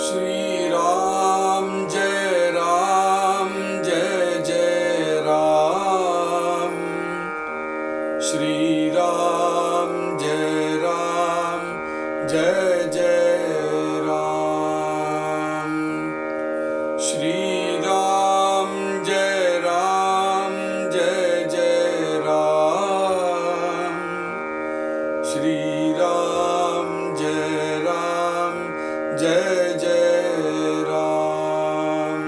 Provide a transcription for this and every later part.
श्री राम जय जय राम। श्री राम जय जय राम। श्री राम जय जय राम। श्री राम जय जय राम।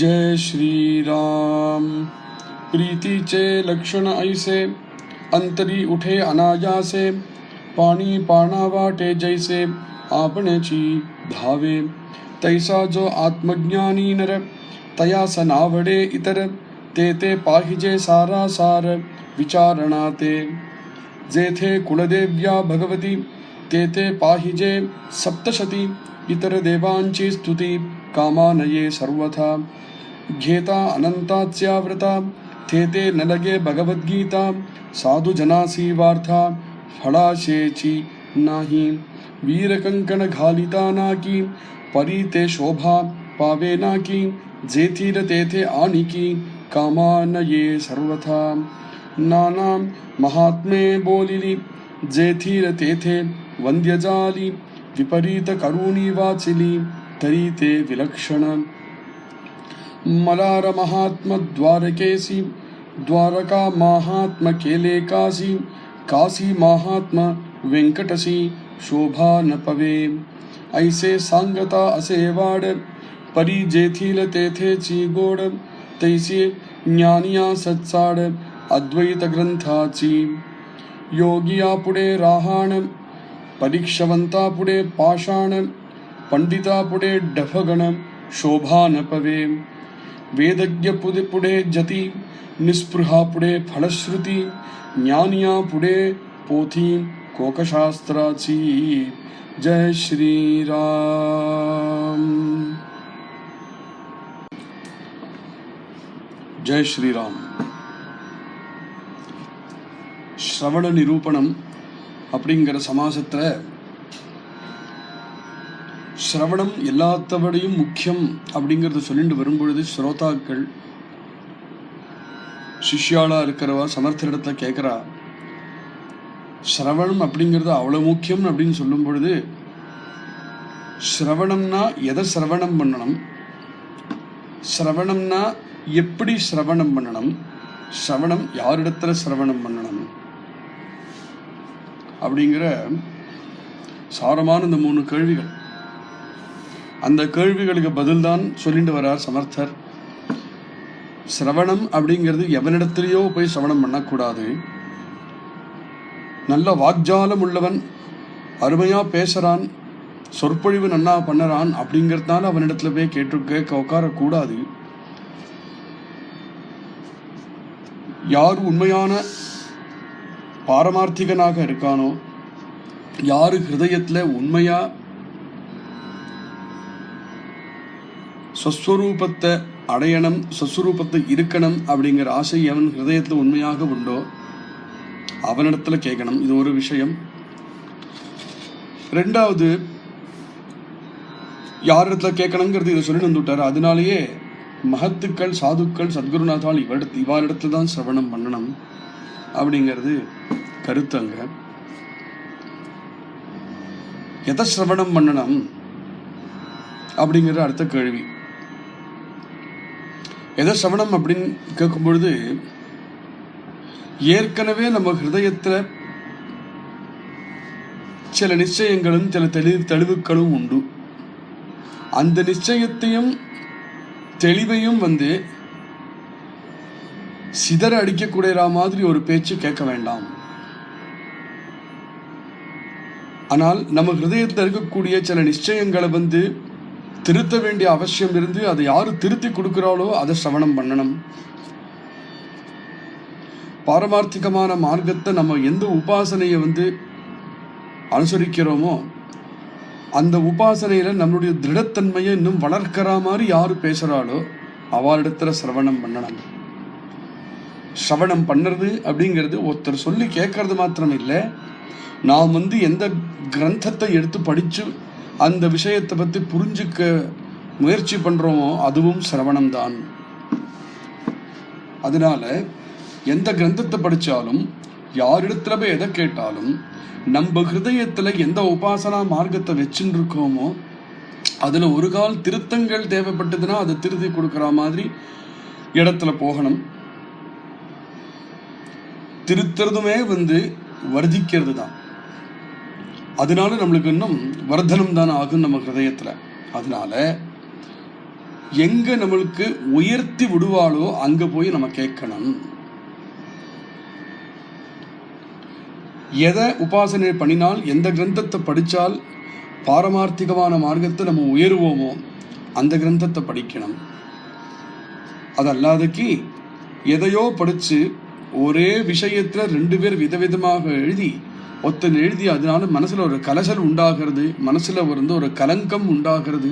जय श्री राम। प्रीतीचे लक्षण ऐसे, अंतरी उठे अनायासे, पाणी पाणा वाटे जैसे, आपणेची धावे। तैसा जो आत्मज्ञानी नर, तयास नावडे इतर, ते पाहिजे सारा सार विचारणा ते। जेथे कुलदेव्या भगवती, ते पाहिजे सप्तशती, इतर देवांची स्तुती कामा नये सर्वथा। घेता अनंताच्या व्रता, ते न लगे भगवद्गीता, साधू जनासी वार्था फळाशेची नाही। वीरकंकण घालिता नाकी, परी ते शोभा पावे नाकी, जेथील तेथे आनिकी कामा नये सर्वथा। नाना महात्मे बोलिली, जेथील तेथे वंद्य जाली, विपरीत करुणी वाचिली तरी ते विलक्षण। मलार महात्म द्वारकेसी, द्वारका महात्म केले काशी, काशी महात्म व्यंकटसी शोभा न पवे। ऐसे सांगता असे वाड, परी जेथील तेथेची गोड, तैसे ज्ञानिया सच्चाड अद्वैत ग्रंथाची। योगिया पुढे राहाण, परीक्षवंता पुढे पाषाण, पंडिता पुढे डफगण शोभा न पवे। वेदज्ञ पुढे जती, निस्पृहा पुढे फलश्रुती, ज्ञानिया पुढे पोथी कोकशास्त्राची। जय श्री राम। जय श्री राम. ஸ்ரவண நிரூபணம் அப்படிங்கிற சமாசத்தில் ஸ்ரவணம் எல்லாத்தவடையும் முக்கியம் அப்படிங்கிறத சொல்லிட்டு வரும்பொழுது ஸ்ரோதாக்கள் சிஷ்யாளாக இருக்கிறவா சமர்த்தரிடத்துல கேட்குறா, ஸ்ரவணம் அப்படிங்கிறது அவ்வளோ முக்கியம் அப்படின்னு சொல்லும் பொழுது, ஸ்ரவணம்னா எதை சிரவணம் பண்ணணும், ஸ்ரவணம்னா எப்படி சிரவணம் பண்ணணும், ஸ்ரவணம் யாரிடத்துல சிரவணம் பண்ணணும் அப்படிங்கிற சாரமான இந்த 3 கேள்விகள். அந்த கேள்விகளுக்கு பதில்தான் சொல்லிட்டு வரார் சமர்த்தர். சிரவணம் அப்படிங்கிறது எவனிடத்திலேயோ போய் சிரவணம் பண்ணக்கூடாது. நல்ல வாக்ஜாலம் உள்ளவன், அருமையா பேசுறான், சொற்பொழிவு நன்னா பண்ணுறான் அப்படிங்கிறதுனால அவனிடத்துல போய் கேட்க உட்காரக்கூடாது. யார் உண்மையான பாரமார்த்திகனாக இருக்கானோ, யாரு ஹிருதயத்தில் உண்மையா ஸ்வஸ்வரூபத்தை அடையணும், ஸ்வஸ்வரூபத்தை இருக்கணும் அப்படிங்கிற ஆசை அவன் ஹிருதயத்தில் உண்மையாக உண்டோ அவனிடத்துல கேட்கணும். இது ஒரு விஷயம். 2வது, யாரிடத்துல கேட்கணுங்கிறது இதை சொல்லி வந்துட்டார். அதனாலேயே மகத்துக்கள் சாதுக்கள் சத்குருநாதால் இவாரிடத்துல தான் சிரவணம் பண்ணணும் அப்படிங்கிறது கருத்தங்க. எதை சிரவணம் பண்ணணும் அப்படிங்கிற அடுத்த கேள்வி. எதை சிரவணம் அப்படின்னு கேட்கும் பொழுது, ஏற்கனவே நம்ம ஹிருதயத்தில் சில நிச்சயங்களும் சில தெளிவுகளும் உண்டு. அந்த நிச்சயத்தையும் தெளிவையும் சிதற அடிக்கக்கூடிய மாதிரி ஒரு பேச்சு கேட்க வேண்டாம். ஆனால் நம்ம ஹிருதயத்தில் இருக்கக்கூடிய சில நிச்சயங்களை திருத்த வேண்டிய அவசியம் இருந்து அதை யாரு திருத்தி கொடுக்கிறாளோ அதை சிரவணம் பண்ணணும். பாரமார்த்திகமான மார்க்கத்தை நம்ம எந்த உபாசனையை அனுசரிக்கிறோமோ அந்த உபாசனையில நம்மளுடைய திருடத்தன்மையை இன்னும் வளர்க்கிற மாதிரி யாரு பேசுறாளோ அவளிடத்துல சிரவணம் பண்ணணும். சிரவணம் பண்ணுறது அப்படிங்கிறது ஒருத்தர் சொல்லி கேட்கறது மாத்திரம் இல்லை, நாம் எந்த கிரந்தத்தை எடுத்து படித்து அந்த விஷயத்தை பற்றி புரிஞ்சுக்க முயற்சி பண்ணுறோமோ அதுவும் சிரவணம்தான். அதனால எந்த கிரந்தத்தை படித்தாலும், யாரிடத்துல போய் எதை கேட்டாலும், நம்ம ஹிருதயத்தில் எந்த உபாசனா மார்க்கத்தை வச்சுன்னு இருக்கோமோ அதில் ஒரு கால் திருத்தங்கள் தேவைப்பட்டதுன்னா அதை திருத்தி கொடுக்குற மாதிரி இடத்துல போகணும். திருத்துறதுமே வர்த்திக்கிறது தான். அதனால நம்மளுக்கு இன்னும் வர்தனம் தான் ஆகும் நம்ம ஹிருதயத்தில். அதனால எங்க நம்மளுக்கு உயர்த்தி விடுவாளோ அங்க போய் நம்ம கேட்கணும். எதை உபாசனை பண்ணினால், எந்த கிரந்தத்தை படித்தால் பாரமார்த்திகமான மார்க்கத்தை நம்ம உயருவோமோ அந்த கிரந்தத்தை படிக்கணும். அதல்லாதக்கு எதையோ படித்து ஒரே விஷயத்துல 2 பேர் விதவிதமாக எழுதி ஒத்தன் எழுதி அதனால மனசுல ஒரு கலசல் உண்டாகிறது, மனசுல ஒரு கலங்கம் உண்டாகிறது,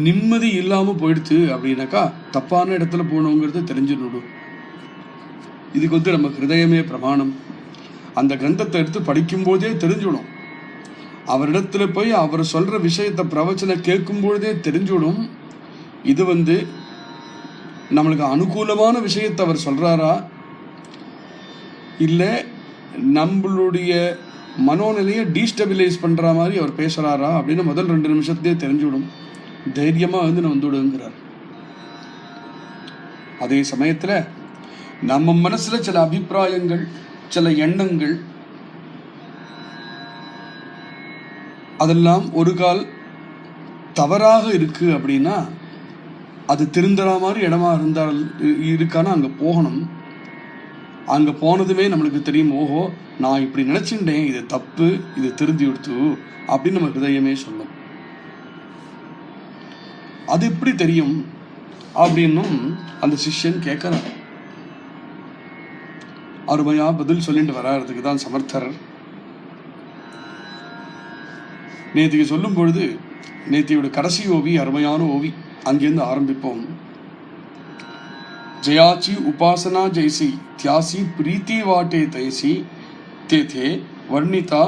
நிம்மதி இல்லாம போயிடுச்சு அப்படின்னாக்கா தப்பான இடத்துல போகணுங்கிறது தெரிஞ்சுடணும். இதுக்கு நம்ம ஹிருதயமே பிரமாணம். அந்த கிரந்தத்தை எடுத்து படிக்கும் போதே தெரிஞ்சுடும். அவரிடத்துல போய் அவர் சொல்ற விஷயத்தை பிரவச்சனை கேட்கும் பொழுதே தெரிஞ்சுடும். இது நம்மளுக்கு அனுகூலமான விஷயத்தை அவர் சொல்றாரா இல்லை நம்மளுடைய மனோநிலையை டீஸ்டபிலைஸ் பண்ற மாதிரி அவர் பேசுறாரா அப்படின்னு முதல் 2 நிமிஷத்துலேயே தெரிஞ்சுவிடும். தைரியமா வந்துடுங்கிறார். அதே சமயத்துல நம்ம மனசுல சில அபிப்பிராயங்கள், சில எண்ணங்கள் அதெல்லாம் ஒரு கால் தவறாக இருக்கு அப்படின்னா அது திருந்துற மாதிரி இடமா இருந்தால் இருக்கானா அங்க போகணும். அங்க போனதுமே நம்மளுக்கு தெரியும், ஓஹோ நான் இப்படி நினைச்சுட்டேன், இது தப்பு, இது திருந்தி விடுத்து அப்படின்னு நம்ம ஹிருதயமே சொல்லும். அது எப்படி தெரியும் அப்படின்னும் அந்த சிஷ்யன் கேட்கிறார். அருமையா பதில் சொல்லிட்டு வர்றதுக்கு தான் சமர்த்தர். நேத்திக்கு சொல்லும் பொழுது, நேத்தியோட கடைசி ஓவி அருமையான ஓவி, அங்கிருந்து ஆரம்பிப்போம். ஜயாச்சி உபாசனா ஜெய்சி தியாசி பிரீத்தி வாட்டே தைசி தேதே வர்ணிதா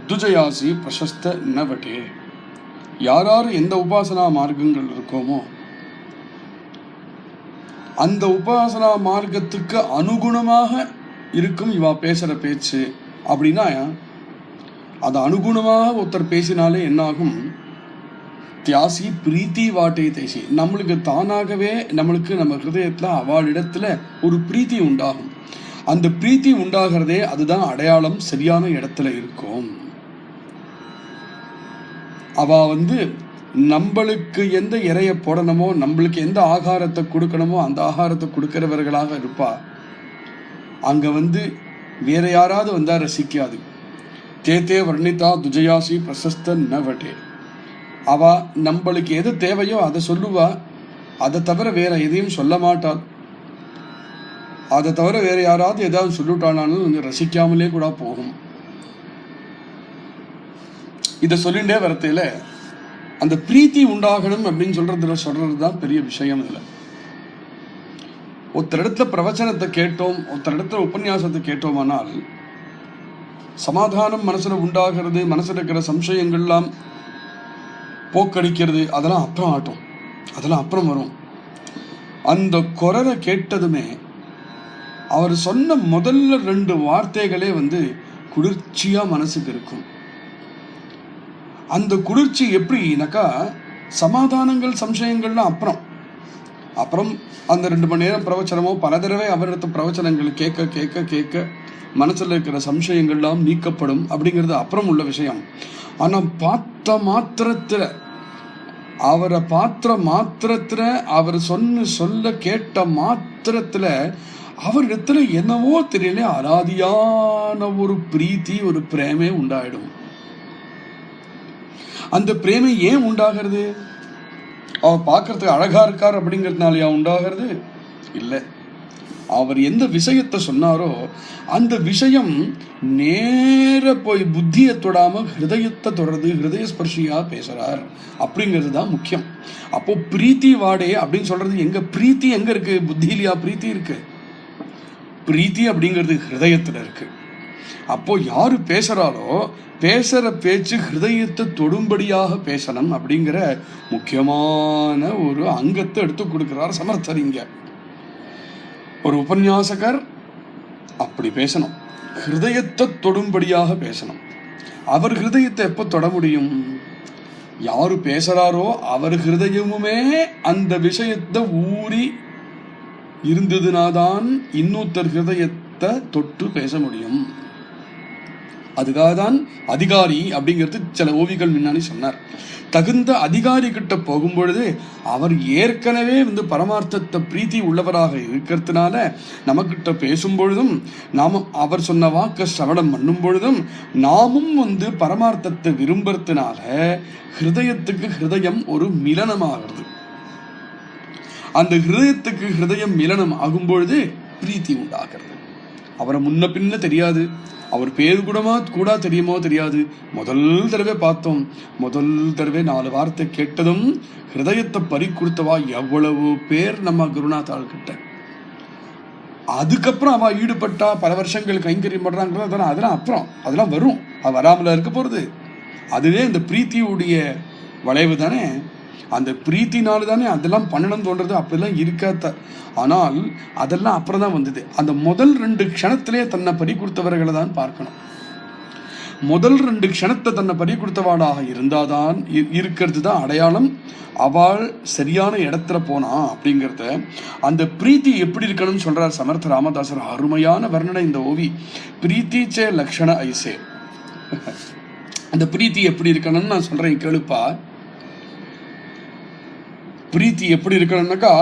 துஜயாசி பிரசஸ்த நவட்டே. யார் எந்த உபாசனா மார்க்கங்கள் இருக்கோமோ அந்த உபாசனா மார்க்கத்துக்கு அனுகுணமாக இருக்கும் இவா பேசுற பேச்சு அப்படின்னா, அது அனுகுணமாக ஒருத்தர் பேசினாலே என்னாகும், தியாசி பிரீத்தி வாட்டை தேசி, நம்மளுக்கு தானாகவே நம்மளுக்கு நம்ம ஹிருதயத்துல அவளிடத்துல ஒரு பிரீத்தி உண்டாகும். அந்த பிரீத்தி உண்டாகிறதே அதுதான் அடையாளம் சரியான இடத்துல இருக்கும். அவ நம்மளுக்கு எந்த இறைய போடணுமோ, நம்மளுக்கு எந்த ஆகாரத்தை கொடுக்கணுமோ அந்த ஆகாரத்தை கொடுக்கிறவர்களாக இருப்பா. அங்க வேற யாராவது வந்தா ரசிக்காது. தேத்தே வர்ணிதா துஜயாசி பிரசஸ்த நவட்டே. அவ நம்மளுக்கு எது தேவையோ அதை சொல்லுவா, அதை தவிர வேற எதையும் சொல்ல மாட்டாள். அதை தவிர வேற யாராவது ஏதாவது சொல்லிட்டாலும் ரசிக்காமலே கூட போகும். இதை சொல்லிண்டே வரத்தையில அந்த பிரீத்தி உண்டாகணும் அப்படின்னு சொல்றதுதான் பெரிய விஷயம். இதுல ஒருத்தர் இடத்துல பிரவச்சனத்தை கேட்டோம், ஒருத்தர் இடத்துல உபன்யாசத்தை கேட்டோமானால் சமாதானம் மனசுல உண்டாகிறது, மனசுல இருக்கிற சம்சயங்கள்லாம் போக்கடிக்கிறது, அதெல்லாம் அப்புறம் ஆட்டும், அதெல்லாம் அப்புறம் வரும். அந்த குரலை கேட்டதுமே அவர் சொன்ன முதல்ல 2 வார்த்தைகளே குளிர்ச்சியா மனசுக்கு இருக்கும். அந்த குளிர்ச்சி எப்படின்னாக்கா, சமாதானங்கள் சம்சயங்கள்லாம் அப்புறம் அந்த 2 மணி நேரம் பிரவச்சனமோ பல தடவை அவரிடத்த பிரவச்சனங்கள் கேட்க கேட்க கேட்க மனசுல இருக்கிற சம்சயங்கள்லாம் நீக்கப்படும் அப்படிங்கிறது அப்புறம் உள்ள விஷயம். ஆனா பார்த்த மாத்திரத்துல அவர் சொல்ல கேட்ட மாத்திரத்துல அவரிடத்துல என்னவோ தெரியல அலாதியான ஒரு பிரீத்தி, ஒரு பிரேமே உண்டாயிடும். அந்த பிரேமை ஏன் உண்டாகிறது? அவர் பார்க்கறதுக்கு அழகா இருக்கார் அப்படிங்கிறதுனாலயா உண்டாகிறது? இல்லை. அவர் எந்த விஷயத்தை சொன்னாரோ அந்த விஷயம் நேர போய் புத்தியை தொடாம ஹிருதயத்தை தொடர்ந்து ஹிருதய ஸ்பர்ஷியா பேசுறார் அப்படிங்கிறது தான் முக்கியம். அப்போ பிரீத்தி வாடே அப்படின்னு சொல்றது எங்க? பிரீத்தி எங்க இருக்கு? புத்தியிலையா பிரீத்தி இருக்கு? பிரீத்தி அப்படிங்கிறது ஹிருதயத்துல இருக்கு. அப்போ யாரு பேசுறாரோ பேசுற பேச்சு ஹிருதயத்தை தொடும்படியாக பேசணும் அப்படிங்கிற முக்கியமான ஒரு அங்கத்தை எடுத்து கொடுக்கிறார் சமர்த்தர். இங்க ஒரு உபன்யாசகர் அப்படி பேசணும், ஹிருதயத்தை தொடும்படியாக பேசணும். அவர் ஹிருதயத்தை எப்ப தொட முடியும்? யாரு பேசுறாரோ அவர் ஹிருதயமுமே அந்த விஷயத்தை ஊறி இருந்ததுனாதான் இன்னொருத்தர் ஹிருதயத்தை தொட்டு பேச முடியும். அதுக்காக தான் அதிகாரி அப்படிங்கிறது சில ஓவிகள் முன்னாடி சொன்னார். தகுந்த அதிகாரி கிட்ட போகும்பொழுது அவர் ஏற்கனவே பரமார்த்தத்தை பிரீத்தி உள்ளவராக இருக்கிறதுனால நமக்கிட்ட பேசும் பொழுதும் நாம அவர் சொன்ன வாக்க சிரவணம் பண்ணும் பொழுதும் நாமும் பரமார்த்தத்தை விரும்புறதுனால ஹிருதயத்துக்கு ஹிருதயம் ஒரு மிலனமாகிறது. அந்த ஹிருதயத்துக்கு ஹிருதயம் மிலனம் ஆகும் பொழுது பிரீத்தி உண்டாகிறது. அவரை முன்ன பின்ன தெரியாது, அவர் பேரு கூட தெரியுமோ தெரியாது. முதல் தடவை பார்த்தோம், முதல் தடவை 4 வார்த்தை கேட்டதும் ஹிருதயத்தை பறி கொடுத்தவா எவ்வளவு பேர் நம்ம குருநாதாள் கிட்ட. அதுக்கப்புறம் அவ ஈடுபட்டா பல வருஷங்கள் கைங்கரியம் பண்றாங்க, அதெல்லாம் அப்புறம் அதெல்லாம் வரும், அது வராமல இருக்க போறது. அதுவே இந்த பிரீத்தியுடைய வளைவு தானே. அந்த பிரீத்தினால தானே அதெல்லாம் பண்ணணும்னு தோன்றது. அப்படிலாம் இருக்காத. ஆனால் அதெல்லாம் அப்புறம் தான் வந்தது. அந்த முதல் 2 க்ஷணத்திலே தன்னை பறி கொடுத்தவர்களை தான் பார்க்கணும். முதல் 2 க்ஷணத்தை தன்னை பறி கொடுத்தவாளாக இருந்தாதான் இருக்கிறது தான் அடையாளம். அவள் சரியான இடத்துல போனா அப்படிங்கிறத. அந்த பிரீத்தி எப்படி இருக்கணும்னு சொல்றார் சமர்த்த ராமதாசர். அருமையான வர்ணனை இந்த ஓவி. பிரீத்தி சே லக்ஷண ஐசே. அந்த பிரீத்தி எப்படி இருக்கணும்னு நான் சொல்றேன், கேளுப்பா. பிரீத்தி எப்படி இருக்கணும்னாக்கா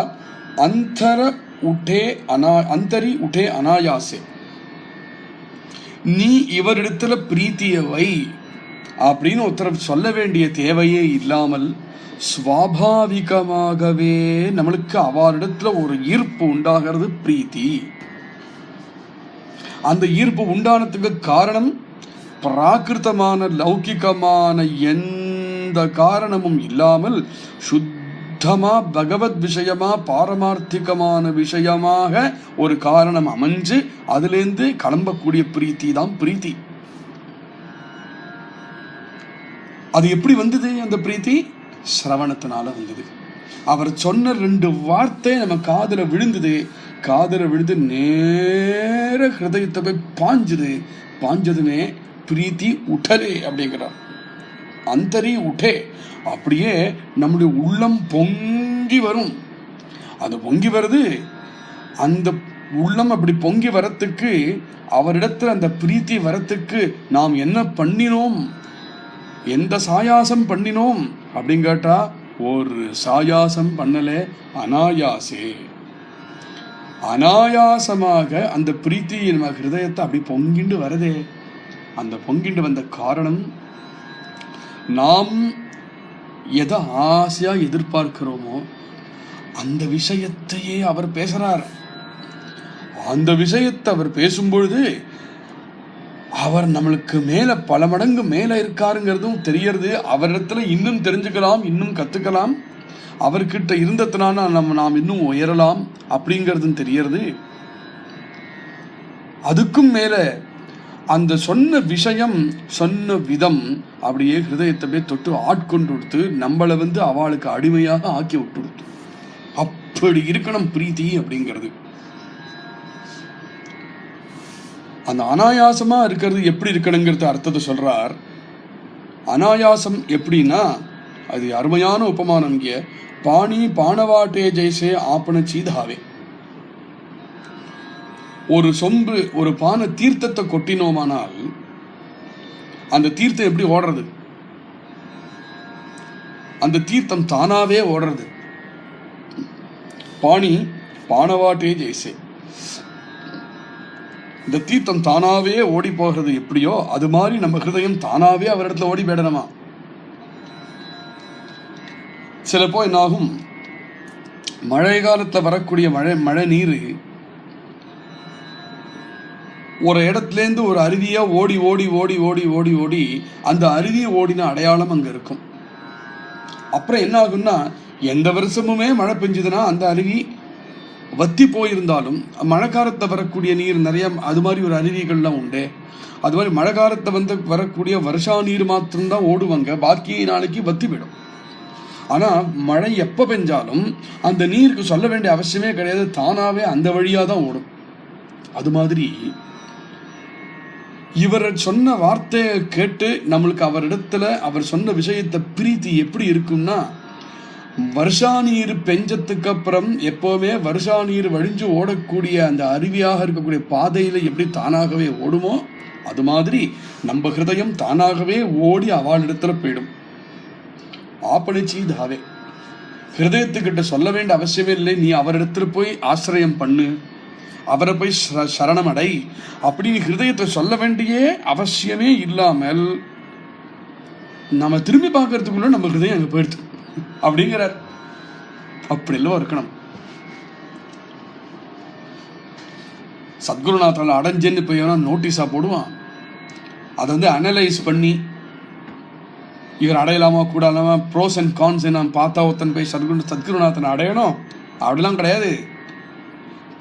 அந்தரி உட்டே அனாயாசே. நீ இவரிடத்துல பிரீத்தியை வை அப்படின்னு ஒருத்தர் சொல்ல வேண்டிய தேவையே இல்லாமல் சுவாபாவிகமாகவே நம்மளுக்கு அவரிடத்துல ஒரு ஈர்ப்பு உண்டாகிறது பிரீத்தி. அந்த ஈர்ப்பு உண்டானதுக்கு காரணம் பிராகிருத்தமான லௌகிகமான எந்த காரணமும் இல்லாமல் சுத்தமா பகவத் விஷயமா பாரமார்த்திகமான விஷயமாக ஒரு காரணம் அமைஞ்சு அதுலேருந்து கிளம்பக்கூடிய பிரீத்தி தான் பிரீத்தி. அது எப்படி வந்தது? அந்த பிரீத்தி சிரவணத்தினால வந்தது. அவர் சொன்ன 2 வார்த்தை நம்ம காதுல விழுந்தது. காதுல விழுந்து நேர ஹிருதயத்தை போய் பாஞ்சதுமே பிரீத்தி உட்டலே அப்படிங்கிறார். அந்தரி உட்டே, அப்படியே நம்முடைய உள்ளம் பொங்கி வரும். அது பொங்கி வருது. அந்த உள்ளம் அப்படி பொங்கி வரத்துக்கு, அவரிடத்துல அந்த பிரீத்தி வரத்துக்கு நாம் என்ன பண்ணினோம், எந்த சாயாசம் பண்ணினோம் அப்படின்னு கேட்டா ஒரு சாயாசம் பண்ணலே, அனாயாசே. அனாயாசமாக அந்த பிரீத்தி நம்ம ஹிருதயத்தை அப்படி பொங்கிண்டு வரதே. அந்த பொங்கிண்டு வந்த காரணம் நாம் எதை ஆசையா எதிர்பார்க்கிறோமோ அந்த விஷயத்தையே அவர் பேசுறார். அந்த விஷயத்தை அவர் பேசும்பொழுது அவர் நம்மளுக்கு மேல பல மடங்கு மேல இருக்காருங்கிறதும் தெரியறது. அவரிடத்துல இன்னும் தெரிஞ்சுக்கலாம், இன்னும் கத்துக்கலாம், அவர்கிட்ட இருந்ததுனால நாம் இன்னும் உயரலாம் அப்படிங்கிறதும் தெரியறது. அதுக்கும் மேல அந்த சொன்ன விஷயம், சொன்ன விதம் அப்படியே ஹிருதயத்தை போய் தொட்டு ஆட்கொண்டு கொடுத்து நம்மளை அவளுக்கு அடிமையாக ஆக்கி விட்டு கொடுத்து. அப்படி இருக்கணும் பிரீத்தி அப்படிங்கிறது. அந்த அனாயாசமா இருக்கிறது எப்படி இருக்கணுங்கிறது அர்த்தத்தை சொல்றார். அனாயாசம் எப்படின்னா, அது அருமையான உபமானம். இங்கே பாணி பானவாட்டே ஜெய்சே ஆப்பன சீதாவே. ஒரு சொம்பு, ஒரு பானை தீர்த்தத்தை கொட்டினோமானால் அந்த தீர்த்தம் எப்படி ஓடுறது? அந்த தீர்த்தம் தானாவே ஓடுறது. பாணி பானவாட்டே ஜெய்சே, இந்த தீர்த்தம் தானாவே ஓடி போகிறது எப்படியோ அது மாதிரி நம்ம ஹிருதயம் தானாவே அவரிடத்துல ஓடி போயிடணுமா. சிலப்போ என்னாகும், மழை காலத்துல வரக்கூடிய மழை நீர் ஒரு இடத்துலேருந்து ஒரு அருவியா ஓடி ஓடி ஓடி ஓடி ஓடி ஓடி அந்த அருவியை ஓடின அடையாளம் அங்க இருக்கும். அப்புறம் என்ன ஆகும்னா, எந்த வருஷமுமே மழை பெஞ்சதுன்னா அந்த அருவி வத்தி போயிருந்தாலும் மழை காலத்தை வரக்கூடிய நீர் நிறைய, அது மாதிரி ஒரு அருவிகள்லாம் உண்டு. அது மாதிரி மழை காலத்தை வரக்கூடிய வருஷா நீர் மாத்திரம்தான் ஓடுவாங்க, பாக்கி நாளைக்கு வத்தி போயிடும். ஆனால் மழை எப்போ பெஞ்சாலும் அந்த நீருக்கு சொல்ல வேண்டிய அவசியமே கிடையாது, தானாகவே அந்த வழியாக தான் ஓடும். அது மாதிரி இவர் சொன்ன வார்த்தையை கேட்டு நம்மளுக்கு அவரிடத்துல அவர் சொன்ன விஷயத்தை பிரீத்தி எப்படி இருக்கும்னா, வருஷா நீர் பெஞ்சத்துக்கு அப்புறம் எப்போவுமே வருஷா நீர் வழிஞ்சு ஓடக்கூடிய அந்த அருவியாக இருக்கக்கூடிய பாதையில் எப்படி தானாகவே ஓடுமோ அது மாதிரி நம்ம ஹிருதயம் தானாகவே ஓடி அவளிடத்துல போயிடும். ஆப்பணிச்சி தாவே, ஹிருதயத்துக்கிட்ட சொல்ல வேண்டிய அவசியமே இல்லை, நீ அவரிடத்துல போய் ஆசிரியம் பண்ணு, அவரை போய் சரணம் அடை அப்படின்னு ஹிருதயத்தை சொல்ல வேண்டிய அவசியமே இல்லாமல் நம்ம திரும்பி பார்க்கறதுக்குள்ள நம்ம ஹிருதயம் அங்கே போயிடுது அப்படிங்கிறார். அப்படி எல்லாம் இருக்கணும். சத்குருநாத்தால் அடைஞ்சேன்னு போய் நோட்டீஸா போடுவான், அதை அனலைஸ் பண்ணி இவர் அடையலாமா கூடாலாமா, ப்ரோஸ் அண்ட் கான்ஸ் நான் பார்த்தா ஒருத்தன் போய் சத்குருநாதனை அடையணும் அப்படிலாம் கிடையாது.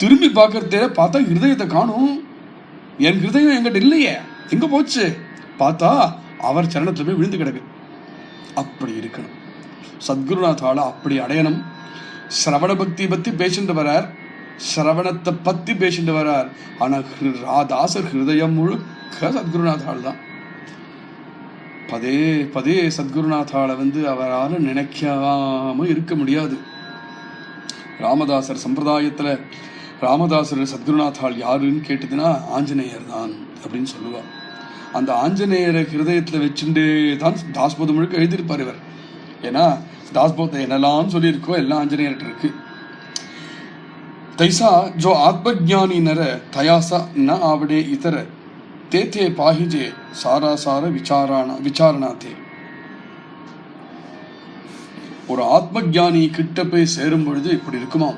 திரும்பி பார்க்கறதே பார்த்தா ஹிருதயத்தை காணும், என் ஹிருதயம் என்கிட்ட இல்லையே, எங்க போச்சு பார்த்தா அவர் சரணத்துல போய் விழுந்து கிடக்கு. அப்படி இருக்கணும். சத்குருநாத்தால அப்படி அடையணும். சிரவண பக்தி பத்தி பேசிட்டு வரார், சிரவணத்தை பத்தி பேசிட்டு வரார். ஆனா தாசர் ஹிருதயம் முழுக்க சத்குருநாத்தால் தான். பதே பதே சத்குருநாத்தால அவரால் நினைக்காம இருக்க முடியாது. ராமதாசர் சம்பிரதாயத்துல ராமதாசர் சத்குருநாத்தால் யாருன்னு கேட்டதுன்னா ஆஞ்சநேயர் தான் அப்படின்னு சொல்லுவார். அந்த ஆஞ்சநேயரை ஹிருதயத்துல வச்சுட்டு தான் தாஸ்போதம் முழுக்க எழுதியிருப்பார் இவர். ஏன்னா தாஸ்போதம் என்னெல்லாம் சொல்லியிருக்கோ எல்லாம் ஆஞ்சநேயர்கிட்ட இருக்கு. தைசா ஜோ ஆத்மஜானி நர தயாசா ந ஆவடே இதர தேத்தே பாஹிஜே சாராசார விசாரணாத்தே. ஒரு ஆத்மஜானி கிட்ட போய் சேரும் பொழுது இப்படி இருக்குமா.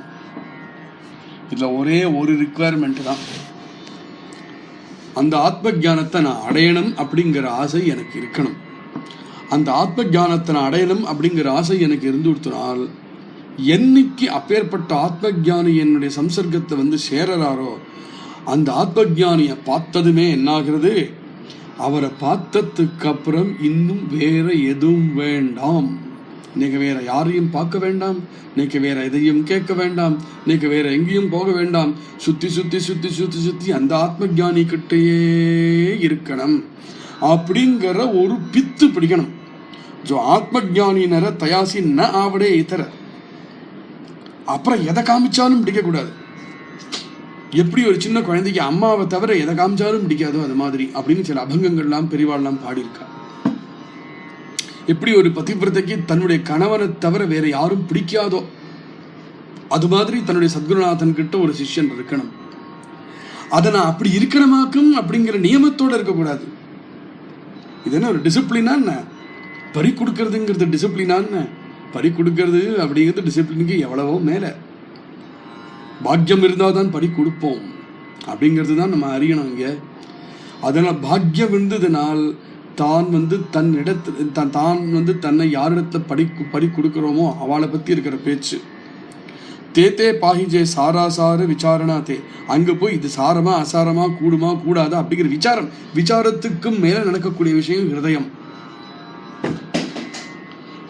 இதுல ஒரே ஒரு ரிக்குவயர்மெண்ட் தான், அந்த ஆத்ம ஜானத்தை நான் அடையணும் அப்படிங்கிற ஆசை எனக்கு இருக்கணும். அந்த ஆத்ம ஜானத்தை நான் அடையணும் அப்படிங்கிற ஆசை எனக்கு இருந்து கொடுத்தனால், என்னைக்கு அப்பேற்பட்ட ஆத்ம ஜானி என்னுடைய சம்சர்க்கத்தை சேரறாரோ அந்த ஆத்ம ஜானியை பார்த்ததுமே என்னாகிறது, அவரை பார்த்ததுக்கு அப்புறம் இன்னும் வேற எதுவும் வேண்டாம். நீங்க வேற யாரையும் பார்க்க வேண்டாம், நீங்க வேற எதையும் கேட்க வேண்டாம், நீங்க வேற எங்கேயும் போக வேண்டாம். சுத்தி சுத்தி சுத்தி சுத்தி சுத்தி அந்த ஆத்ம ஜானி கிட்டையே இருக்கணும் அப்படிங்கிற ஒரு பித்து பிடிக்கணும். ஜோ ஆத்ம ஜானினர தயாசி ந ஆவடே இதர. அப்புறம் எதை காமிச்சாலும் பிடிக்க கூடாது. எப்படி ஒரு சின்ன குழந்தைக்கு அம்மாவை தவிர எதை காமிச்சாலும் பிடிக்காதோ அது மாதிரி அப்படின்னு சில அபங்கங்கள்லாம் பெரியவாள்லாம் பாடியிருக்கா. எப்படி ஒரு பதிவிரதைக்கு தன்னுடைய கணவனை தவிர வேற யாரும் பிடிக்காதோ அது மாதிரி தன்னுடைய சத்குருநாதன் கிட்ட ஒரு சிஷ்யன் இருக்கணும். அதை நான் அப்படி இருக்கணுமாக்கும் அப்படிங்கிற நியமத்தோட இருக்கக்கூடாது. இது என்ன ஒரு டிசிப்ளினா? பறி கொடுக்கறதுங்கிறது டிசிப்ளினான்னு? பறி கொடுக்கறது அப்படிங்கிறது டிசிப்ளினுக்கு எவ்வளவோ மேல. பாக்கியம் இருந்தால் தான் பறி கொடுப்போம் அப்படிங்கிறது தான் நம்ம அறியணும் இங்க. அதனால் பாக்கியம் இருந்ததுனால் தான் தன் இடத்துல தான் தன்னை யாரிடத்துல பறி கொடுக்கிறோமோ அவளை பத்தி இருக்கிற பேச்சு. தேத்தே பாஹிஜே சாராசார விசாரணாத்தே. அங்க போய் இது சாரமா அசாரமா கூடுமா கூடாதா அப்படிங்கிற விசாரத்துக்கும் மேல நடக்கக்கூடிய விஷயம் ஹிருதயம்.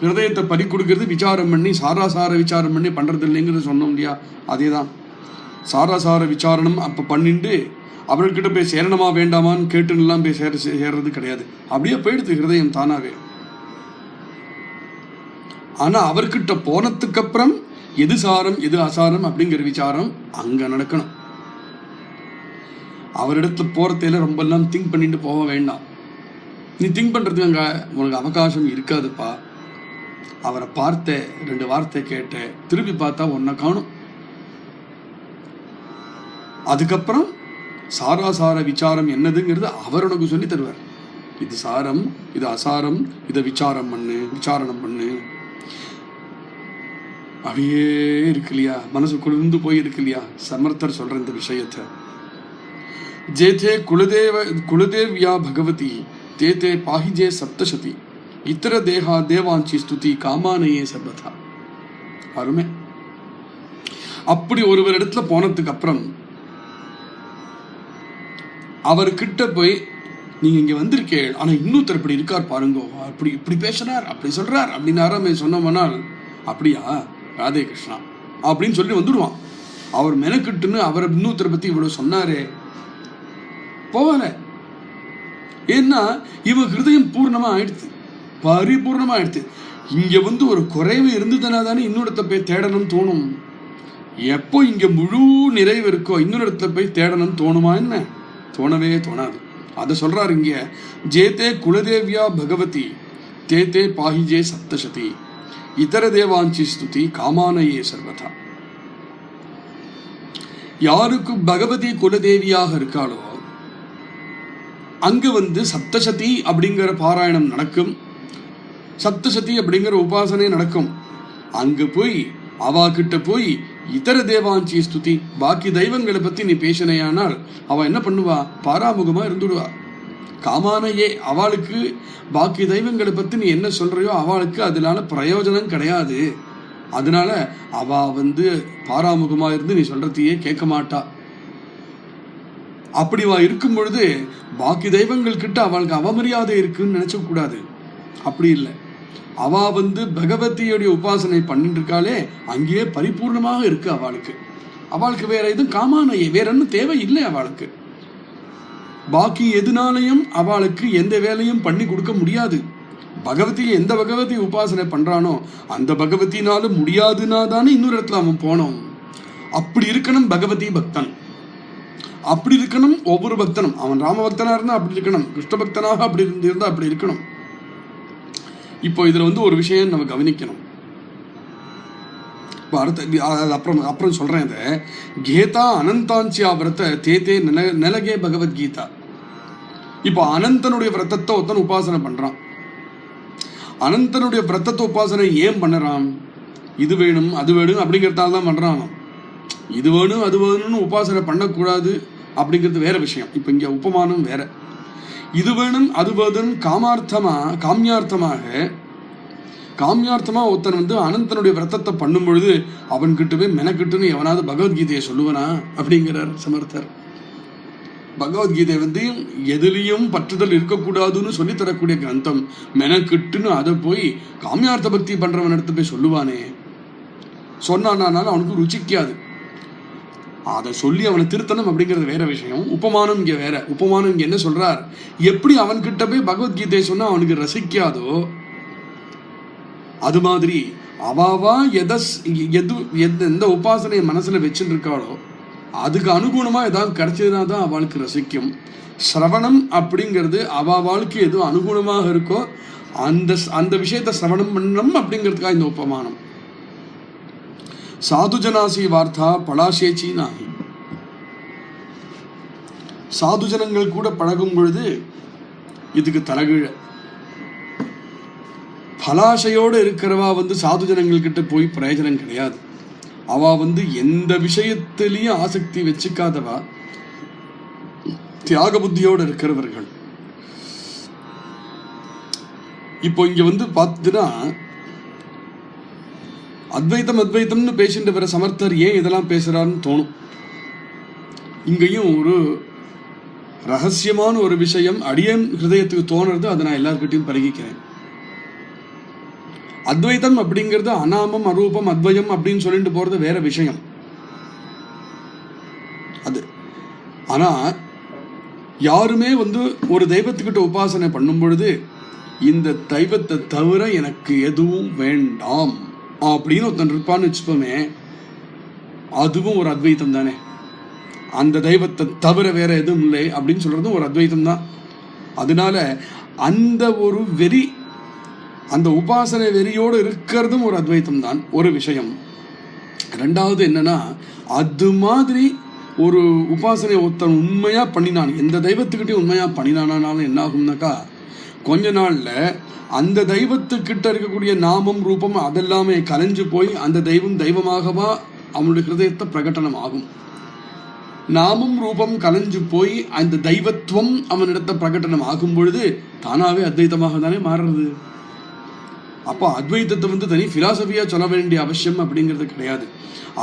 ஹிருதயத்தை பறி கொடுக்கறது விசாரம் பண்ணி, சாராசார விசாரம் பண்ணி பண்றது இல்லைங்கிறது சொன்னோம் இல்லையா? அதேதான் சாராசார விசாரணம். அப்ப பண்ணிட்டு அவர்கிட்ட போய் சேரணமா வேண்டாமான்னு கேட்டுலாம் போய் சேர்றது கிடையாது. அப்படியே போயிடுது ஹிருதயம் தானாவே. ஆனா அவர்கிட்ட போனதுக்கு அப்புறம் எது சாரம் எது அசாரம் அப்படிங்கிற விசாரம் அங்க நடக்கணும். அவரிடத்துல போறதையில ரொம்ப எல்லாம் திங்க் பண்ணிட்டு போக வேண்டாம். நீ திங்க் பண்றதுக்கு அங்க உனக்கு அவகாசம் இருக்காதுப்பா. அவரை பார்த்த 2 வார்த்தை கேட்ட திருப்பி பார்த்தா ஒன்ன காணும். அதுக்கப்புறம் சாராசார விசாரம் என்னதுங்கிறது அவர் உனக்கு சொல்லி தருவார். இது சாரம், இது அசாரம், இதை விசாரணம் பண்ணு. அப்படியே இருக்கு இல்லையா, மனசு குளிர்ந்து போய் இருக்கு இல்லையா? சமர்த்தர் சொல்ற இந்த விஷயத்தை. ஜேதே குலதேவ்யா பகவதி தேதே பாஹிஜே சப்தசதி இத்தர தேவாஞ்சி ஸ்துதி காமானையே சர்வதா. அருமை. அப்படி ஒருவர் இடத்துல போனதுக்கு அப்புறம் அவர்கிட்ட போய் நீங்க இங்க வந்திருக்கே, ஆனா இன்னொருத்தர் இப்படி இருக்கார் பாருங்க, அப்படி இப்படி பேசுறார், அப்படி சொல்றார் அப்படின்னு ஆரம்பி சொன்னோம்னால், அப்படியா ராதே கிருஷ்ணா அப்படின்னு சொல்லி வந்துடுவான். அவர் மெனக்கிட்டுன்னு அவரை இன்னொருத்தரை பத்தி இவ்வளவு சொன்னாரே போகல. ஏன்னா இவன் ஹிருதயம் பூர்ணமா ஆயிடுச்சு, பரிபூர்ணமா ஆயிடுச்சு. இங்க வந்து ஒரு குறைவு இருந்ததுனா தானே இன்னொருத்த போய் தேடணும் தோணும். எப்போ இங்க முழு நிறைவு இருக்கோ இன்னொரு இடத்துல போய் தேடணும் தோணுமா என்ன? தோணவே தோணாது. அதை சொல்றாரு இங்க, ஜேதே குலதேவியா பகவதி தேதே பாஹிஜே சப்தசதி இதர தேவாஞ்சி ஸ்துதி காமானயே சர்வதா. யாருக்கு பகவதி குலதேவியாக இருக்காளோ அங்க வந்து சப்தசதி அப்படிங்கிற பாராயணம் நடக்கும், சப்தசதி அப்படிங்கிற உபாசனை நடக்கும். அங்க போய் அவா கிட்ட போய் இதர தேவாஞ்சி ஸ்துதி, பாக்கி தெய்வங்களை பத்தி நீ பேசினையானால் அவ என்ன பண்ணுவா? பாராமுகமா இருந்துடுவா. காமானையே, அவளுக்கு பாக்கி தெய்வங்களை பத்தி நீ என்ன சொல்றியோ அவளுக்கு அதனால பிரயோஜனம் கிடையாது. அதனால அவ வந்து பாராமுகமா இருந்து நீ சொல்றதையே கேட்க மாட்டா. அப்படிவா இருக்கும் பொழுது பாக்கி தெய்வங்கள் கிட்ட அவளுக்கு அவமரியாதை இருக்குன்னு நினைச்ச கூடாது. அப்படி இல்லை, அவ வந்து பகவதியுடைய உபாசனை பண்ணிட்டு இருக்காளே அங்கேயே பரிபூர்ணமாக இருக்கு அவளுக்கு. அவளுக்கு வேற எதுவும் காமானையே வேற ஒன்றும் தேவை இல்லை அவளுக்கு. பாக்கி எதுனாலையும் அவளுக்கு எந்த வேலையும் பண்ணி கொடுக்க முடியாது. பகவதியை எந்த பகவதி உபாசனை பண்றானோ அந்த பகவதினால முடியாதுன்னா தானே இன்னொரு இடத்துல அவன் போனோம். அப்படி இருக்கணும் பகவதி பக்தன், அப்படி இருக்கணும் ஒவ்வொரு பக்தனும். அவன் ராம பக்தனா இருந்தா அப்படி இருக்கணும், கிருஷ்ண பக்தனாக அப்படி இருந்தா அப்படி இருக்கணும். இப்போ இதுல வந்து ஒரு விஷயம் நம்ம கவனிக்கணும். அப்புறம் சொல்றேன். இதை கீதா அனந்தாஞ்சியா விரத தேதே நிலகே பகவத்கீதா. இப்போ அனந்தனுடைய விரதத்தை ஒருத்தன் உபாசனை பண்றான். அனந்தனுடைய விரதத்தை உபாசனை ஏன் பண்ணுறான்? இது வேணும் அது வேணும் அப்படிங்கிறதால தான் பண்றான். இது வேணும் அது வேணும்னு உபாசனை பண்ணக்கூடாது அப்படிங்கிறது வேற விஷயம். இப்போ இங்க உபமானம் வேற. இது வேணும் அது வேணும் காமியார்த்தமா ஒருத்தன் வந்து அனந்தனுடைய விரதத்தை பண்ணும் பொழுது அவன்கிட்ட போய் மெனக்கிட்டுன்னு எவனாவது பகவத்கீதையை சொல்லுவனா அப்படிங்கிறார் சமர்த்தர். பகவத்கீதை வந்து எதுலேயும் பற்றுதல் இருக்கக்கூடாதுன்னு சொல்லி தரக்கூடிய கிரந்தம். மெனக்கிட்டுன்னு அதை போய் காமியார்த்த பக்தி பண்றவன் எடுத்து போய் சொல்லுவானே, சொன்னானாலும் அவனுக்கு ருச்சிக்காது. அதை சொல்லி அவனை திருத்தணும் அப்படிங்கிறது வேற விஷயம். உபமானம் இங்க வேற. உபமானம் இங்க என்ன சொல்றார்? எப்படி அவன்கிட்ட போய் பகவத்கீதையை சொன்னா அவனுக்கு ரசிக்காதோ அது மாதிரி அவாவா எந்த உபாசனையை மனசுல வச்சுட்டு இருக்காளோ அதுக்கு அனுகுணமா ஏதாவது கிடைச்சதுனா தான் அவளுக்கு ரசிக்கும். சிரவணம் அப்படிங்கிறது அவாவாளுக்கு எது அனுகுணமாக இருக்கோ அந்த விஷயத்தை சிரவணம் பண்ணணும் அப்படிங்கிறதுக்காக இந்த உபமானம். சாதுஜனாசி வார்த்தா பலாசேச்சி நாகி. சாதுஜனங்கள் கூட பழகும் பொழுது இதுக்கு தலகிழ. பலாசையோடு இருக்கிறவா வந்து சாதுஜனங்கள் கிட்ட போய் பிரயோஜனம் கிடையாது. அவ வந்து எந்த விஷயத்திலையும் ஆசக்தி வச்சுக்காதவா, தியாக புத்தியோடு இருக்கிறவர்கள். இப்போ இங்க வந்து பார்த்துன்னா அத்வைத்தம்னு பேசிட்டு வர சமர்த்தர் ஏன் இதெல்லாம் பேசுறாருன்னு தோணும். இங்கேயும் ஒரு ரகசியமான ஒரு விஷயம் அடியன் ஹிருதயத்துக்கு தோணுறது, அதை நான் எல்லார்கிட்டையும் பழகிக்கிறேன். அத்வைத்தம் அப்படிங்கிறது அநாமம் அரூபம் அத்வயம் அப்படின்னு சொல்லிட்டு போறது வேற விஷயம் அது. ஆனா யாருமே வந்து ஒரு தெய்வத்துக்கிட்ட உபாசனை பண்ணும் பொழுது இந்த தெய்வத்தை தவிர எனக்கு எதுவும் வேண்டாம் அப்படின்னு ஒருத்தன் இருப்பான்னு வச்சுப்போமே, அதுவும் ஒரு அத்வைத்தம் தானே. அந்த தெய்வத்தை தவிர வேற எதுவும் இல்லை அப்படின்னு சொல்றதும் ஒரு அத்வைத்தம் தான். அதனால அந்த ஒரு வெறி, அந்த உபாசனை வெறியோடு இருக்கிறதும் ஒரு அத்வைத்தம் தான் ஒரு விஷயம். ரெண்டாவது என்னன்னா, அது மாதிரி ஒரு உபாசனை ஒருத்தன் உண்மையா பண்ணினான், எந்த தெய்வத்துக்கிட்டையும் உண்மையா பண்ணினானாலும் என்ன ஆகும்னாக்கா, கொஞ்ச நாள்ல அந்த தெய்வத்துக்கிட்ட இருக்கக்கூடிய நாமம் ரூபம் அதெல்லாமே கலைஞ்சு போய் அந்த தெய்வம் தெய்வமாகவா அவனுடைய ஹிருதயத்தை பிரகடனம் ஆகும். நாமம் ரூபம் கலைஞ்சு போய் அந்த தெய்வத்துவம் அவனிடத்தை பிரகடனம் ஆகும் பொழுது தானாவே அத்வைத்தமாக தானே மாறுறது. அப்போ அத்வைத்தத்தை தனி பிலாசபியா சொல்ல வேண்டிய அவசியம் அப்படிங்கிறது கிடையாது.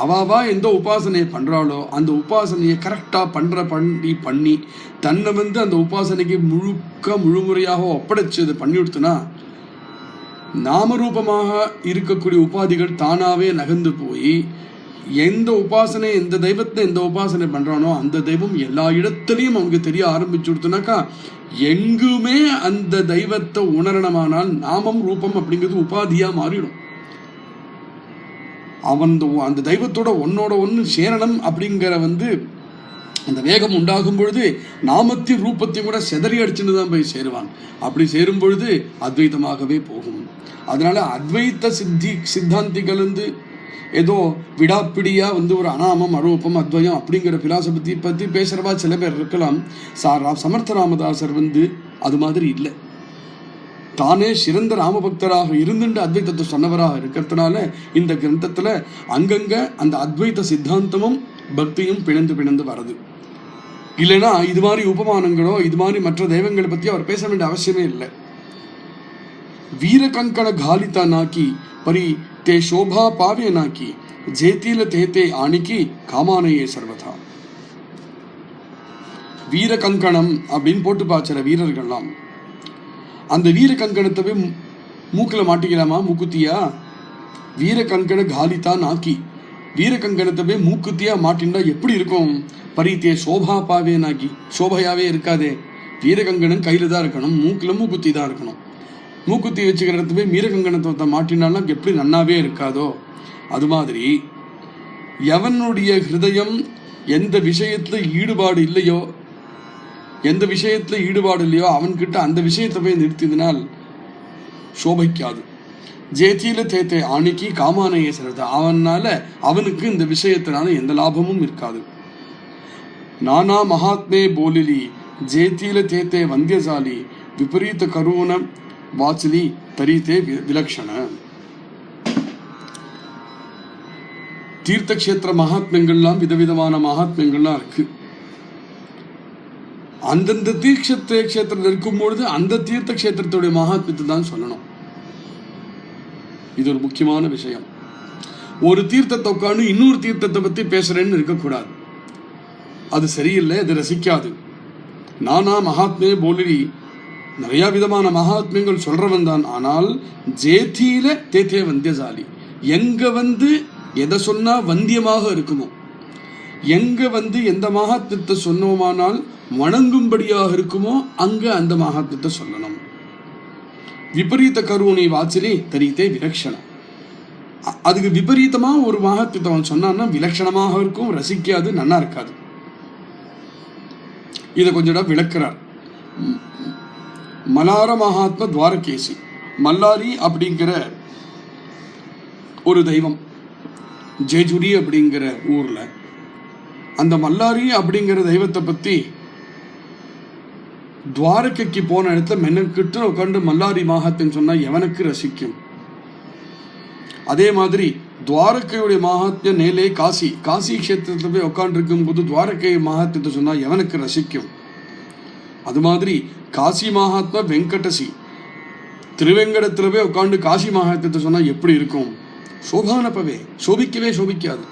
அவாவா எந்த உபாசனையை பண்றாளோ அந்த உபாசனையை கரெக்டா பண்ணி தன்னை அந்த உபாசனைக்கு முழுமுறையாக ஒப்படைச்சு அதை பண்ணி கொடுத்தனா நாமரூபமாக இருக்கக்கூடிய உபாதிகள் தானாவே நகர்ந்து போய் எந்த உபாசனை எந்த தெய்வத்தை எந்த உபாசனை பண்றானோ அந்த தெய்வம் எல்லா இடத்துலையும் அவங்க தெரிய ஆரம்பிச்சு கொடுத்தனாக்கா எங்குமே அந்த தெய்வத்தை உணரணமானால் நாமம் ரூபம் அப்படிங்கிறது உபாதியா மாறிடும். அவன் அந்த தெய்வத்தோட ஒன்னோட ஒன்று சேரணம் அப்படிங்கிற அந்த வேகம் உண்டாகும் பொழுது நாமத்தையும் ரூபத்தையும் கூட செதறி அடிச்சுன்னு தான் போய் சேருவான். அப்படி சேரும் பொழுது அத்வைத்தமாகவே போகும். அதனால அத்வைத்த சித்தாந்திகள் ஏதோ விடாப்பிடியா ஒரு அனாமம் அரூபம் அத்வயம் அப்படிங்கிற பிலாசபதி பத்தி பேசுறவா சில பேர் இருக்கலாம். சமர்த்த ராமதாசர் அது மாதிரி இல்லை. தானே சிறந்த ராமபக்தராக இருந்துட்டு அத்வைத்தத்தை சொன்னவராக இருக்கிறதுனால இந்த கிரந்தத்துல அங்கங்க அந்த அத்வைத்த சித்தாந்தமும் பக்தியும் பிணைந்து வருது. இல்லைன்னா இது மாதிரி உபமானங்களோ இது மாதிரி மற்ற தெய்வங்களை பத்தி அவர் பேச வேண்டிய அவசியமே இல்லை. வீரகங்கண காலிதா நாக்கி பரி தே சோபா பாவே நாக்கி ஜேத்தில தேத்தே ஆணிக்கி காமானையே சர்வதா. வீரகங்கணம் அப்படின்னு போட்டு பாய்ச்சற வீரர்கள்லாம் அந்த வீர கங்கணத்தை மூக்கில் மாட்டிக்கலாமா? மூக்குத்தியா? வீர கங்கண காலிதா நாக்கி வீர கங்கணத்தை மூக்குத்தியா மாட்டின்டா எப்படி இருக்கும்? பரீத்திய சோபா பாவே நாக்கி சோபையாவே இருக்காதே. வீரகங்கணம் கையில தான் இருக்கணும், மூக்கில் மூக்குத்தி தான் இருக்கணும். மூக்குத்தி வச்சுக்கிற இடத்துல வீரகங்கணத்தை மாட்டினாலாம் எப்படி நன்னாவே இருக்காதோ அது மாதிரி எவனுடைய ஹிருதயம் எந்த விஷயத்துல ஈடுபாடு இல்லையோ அவன்கிட்ட அந்த விஷயத்தை போய் நிறுத்தினால் சோபைக்காது. ஜேத்தியில தேத்தை ஆணிக்கு காமானையே சிறந்த அவனுக்கு இந்த விஷயத்தினால எந்த லாபமும் இருக்காது. நானா மகாத்மே போலிலி ஜேத்தியில தேத்தே வந்தியசாலி விபரீத கருண வாச்சலி தரீத்தே விலக்ஷண. தீர்த்த கஷேத்திர மகாத்மியங்கள்லாம் விதவிதமான மகாத்மியங்கள்லாம் இருக்கு. அந்தந்த தீர்த்த கஷேத்திரத்தில் இருக்கும் பொழுது அந்த தீர்த்த கஷேத்திரத்துடைய மகாத்மியத்தை தான் சொல்லணும். இது ஒரு முக்கியமான விஷயம். ஒரு தீர்த்தத்தை உட்காந்து இன்னொரு தீர்த்தத்தை பத்தி பேசுறேன்னு இருக்கக்கூடாது. அது சரியில்லை, அது ரசிக்காது. நானா மகாத்மே போலி நிறைய விதமான மகாத்மியங்கள் சொல்றவன் தான். ஆனால் ஜேத்தியில தேத்தே வந்தியசாலி எங்க எதை சொன்னா வந்தியமாக இருக்குமோ, எங்க எந்த மகாத்மியத்தை சொன்னோமானால் வணங்கும்படியாக இருக்குமோ அங்க அந்த மகாத்மியத்தை சொல்லணும். விபரீத கருணை வாச்சலி தரீத்தே விலக்ஷணம். அதுக்கு விபரீதமா ஒரு மகாத்மியத்தை அவன் சொன்னான்னா விலட்சணமாக இருக்கும், ரசிக்காது, நன்னா இருக்காது. இதை கொஞ்சம் விளக்குறார். மலார மகாத்ம துவாரகேசி மல்லாரி அப்படிங்கிற ஒரு தெய்வம் ஜெஜுரி அப்படிங்கிற ஊர்ல. அந்த மல்லாரி அப்படிங்கிற தெய்வத்தை பத்தி துவாரகைக்கு போன இடத்துல மெனக்கிட்டு உட்காந்து மல்லாரி மகாத்மியம் சொன்னா எவனுக்கு ரசிக்கும்? அதே மாதிரி துவாரகையுடைய மகாத்மியம் நேலே காசி கஷேத்திரத்துல போய் உட்காந்து இருக்கும் போது துவாரகை மகாத்மியத்தை சொன்னா எவனுக்கு ரசிக்கும்? அது மாதிரி காசி மகாத்மா வெங்கடசி திருவெங்கடத்துல போய் உட்காந்து காசி மகாத்மியத்தை சொன்னா எப்படி இருக்கும்? சோபானப்பவே சோபிக்காது.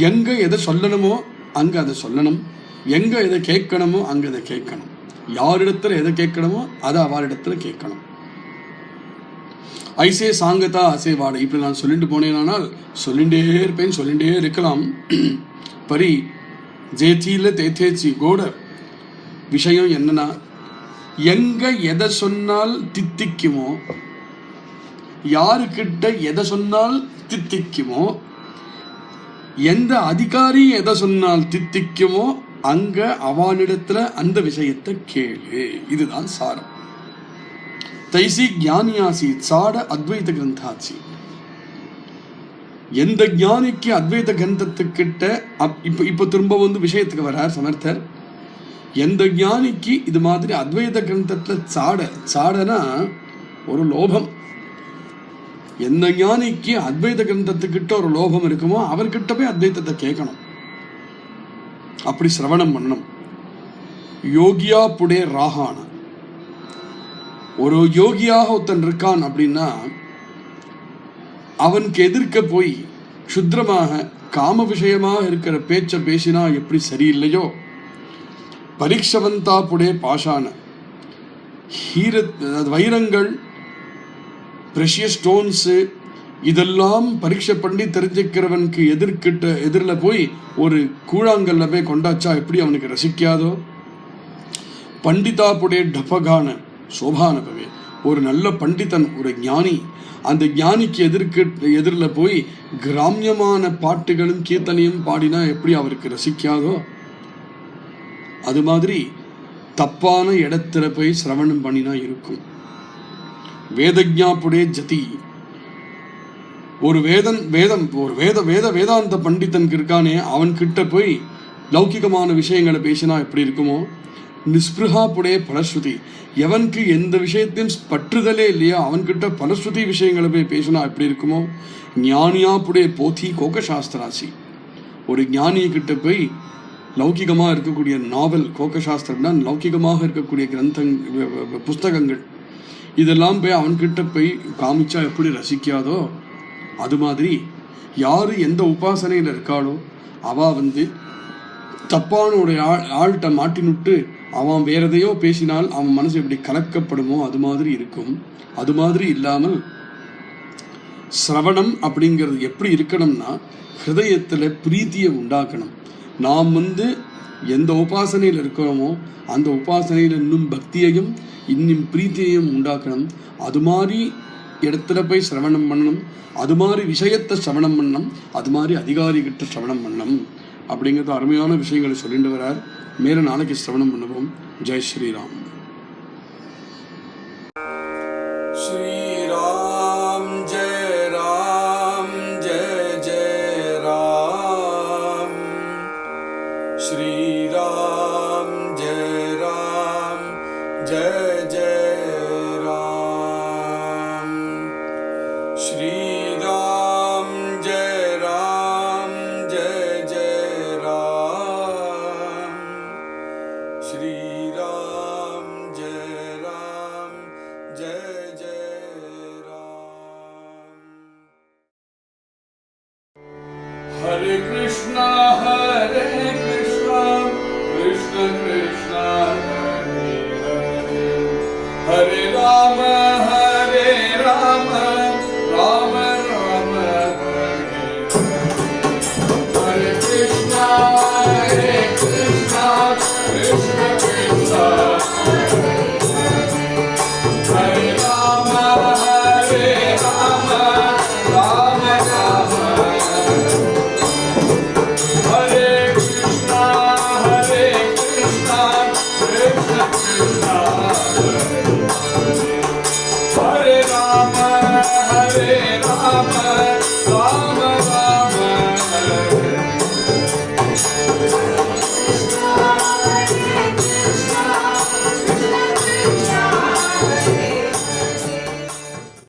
எங்க எதை சொல்லணுமோ அங்க அதை சொல்லணும், எங்க எதை கேட்கணுமோ அங்க அதை கேட்கணும், யாரிடத்துல எதை கேட்கணுமோ அதை அவரிடத்துல கேட்கணும். ஐசே சாங்கதா அசைவாட இப்படி நான் சொல்லிட்டு போனேனால் சொல்லிண்டே இருப்பேன், சொல்லிண்டே இருக்கலாம். பரி ஜேத்தியில தேத்தேச்சி கோட விஷயம் என்னன்னா, எங்க எதை சொன்னால் தித்திக்குமோ, யாருக்கிட்ட எதை சொன்னால் தித்திக்குமோ, எந்த அதிகாரி எதை சொன்னால் தித்திக்குமோ அங்க அவனிடத்துல அந்த விஷயத்தை கேளு. இதுதான் சாரம். தைசி ஞானியாசி சாட அத்வைத கிரந்தாச்சி. எந்த ஞானிக்கு அத்வைத கிரந்தத்துக்கிட்ட இப்ப திரும்ப விஷயத்துக்கு வரார் சமர்த்தர். எந்த ஞானிக்கு இது மாதிரி அத்வைத கிரந்தத்துல சாடனா ஒரு லோபம், எந்த ஞானிக்கு அத்வைத கிரந்தத்துக்கிட்ட ஒரு லோபம் இருக்குமோ அவர்கிட்ட போய் அத்வைத்தத்தை கேட்கணும், அப்படி சிரவணம் பண்ணணும். யோகியா புடே ராகான ஒரு யோகியாக ஒருத்தன் இருக்கான் அப்படின்னா அவனுக்கு எதிர்க்க போய் சுத்திரமாக காம விஷயமாக இருக்கிற பேச்ச பேசினா எப்படி சரியில்லையோ, பரீட்சவந்தாப்புடைய பாஷான வைரங்கள், பிரஷியஸ் ஸ்டோன்ஸு இதெல்லாம் பரீட்சை பண்ணி தெரிஞ்சுக்கிறவனுக்கு எதிரில் போய் ஒரு கூழாங்கல்ல போய் கொண்டாச்சா எப்படி அவனுக்கு ரசிக்காதோ, பண்டிதாப்புடைய டபகான சோபானபவே ஒரு நல்ல பண்டிதன், ஒரு ஞானி, அந்த ஞானிக்கு எதிரில் போய் கிராமியமான பாட்டுகளும் கீர்த்தனையும் பாடினா எப்படி அவருக்கு ரசிக்காதோ, அது மாதிரி தப்பான இடத்துல போய் சிரவணம் பண்ணினா இருக்கும். வேதஜாப்புடைய ஜதி ஒரு வேதாந்த பண்டிதனுக்கு இருக்கானே அவன்கிட்ட போய் லௌகிகமான விஷயங்களை பேசினா எப்படி இருக்குமோ, நிஸ்பிருகாப்புடைய பலஸ்ருதி எவனுக்கு எந்த விஷயத்தையும் பற்றுதலே இல்லையா அவன்கிட்ட பலஸ்ருதி விஷயங்களை போய் பேசினா எப்படி இருக்குமோ, ஞானியாப்புடைய போதி கோகசாஸ்திராசி ஒரு ஞானிகிட்ட போய் லௌகிகமாக இருக்கக்கூடிய நாவல், கோகசாஸ்திரம்னா லௌகிகமாக இருக்கக்கூடிய புஸ்தகங்கள் இதெல்லாம் போய் அவன்கிட்ட போய் காமிச்சா எப்படி ரசிக்காதோ, அது மாதிரி யார் எந்த உபாசனையில் இருக்காளோ அவள் தப்பானுடைய ஆள்கிட்ட மாட்டினுட்டு அவன் வேற எதையோ பேசினால் அவன் மனசு எப்படி கலக்கப்படுமோ அது மாதிரி இருக்கும். அது மாதிரி இல்லாமல் சிரவணம் அப்படிங்கிறது எப்படி இருக்கணும்னா ஹிருதயத்தில் பிரீத்தியை உண்டாக்கணும். நாம் எந்த உபாசனையில் இருக்கிறோமோ அந்த உபாசனையில் இன்னும் பக்தியையும் இன்னும் பிரீத்தியையும் உண்டாக்கணும். அது மாதிரி இடத்துல போய் சிரவணம் பண்ணணும், அது மாதிரி விஷயத்தை சிரவணம் பண்ணணும், அது மாதிரி அதிகாரிகிட்ட சிரவணம் பண்ணணும் அப்படிங்கிறது அருமையான விஷயங்களை சொல்லிட்டு வரார். மேலே நாளைக்கு சிரவணம் பண்ணுவோம். ஜெய் ஸ்ரீராம். ஸ்ரீராம் ஜெய ராம் ஜெய ஜெய ராம். ஸ்ரீராம் ஜெய ராம் ஜெய ஜெய ராம். ஸ்ரீராம் ஜெய ராம் ஜெய ஜெய ராம். ஸ்ரீராம் ஜெய ராம் ஜெய ஜெய ராம். ஹரே கிருஷ்ணா ஹரே கிருஷ்ணா கிருஷ்ண கிருஷ்ணா ஹரே ஹரே, ஹரே ராம ஹரே ராம ராம ராம ஹரே ஹரே. ஹரே கிருஷ்ணா ஹரே கிருஷ்ணா கிருஷ்ண கிருஷ்ணா ஹரே ஹரே, ஹரே ராம ஹரே ராம ராம ராம ஹரே. ஹரே கிருஷ்ணா ஹரே கிருஷ்ணா கிருஷ்ண கிருஷ்ணா ஹரே ஹரே, ஹரே ராம ஹரே ராம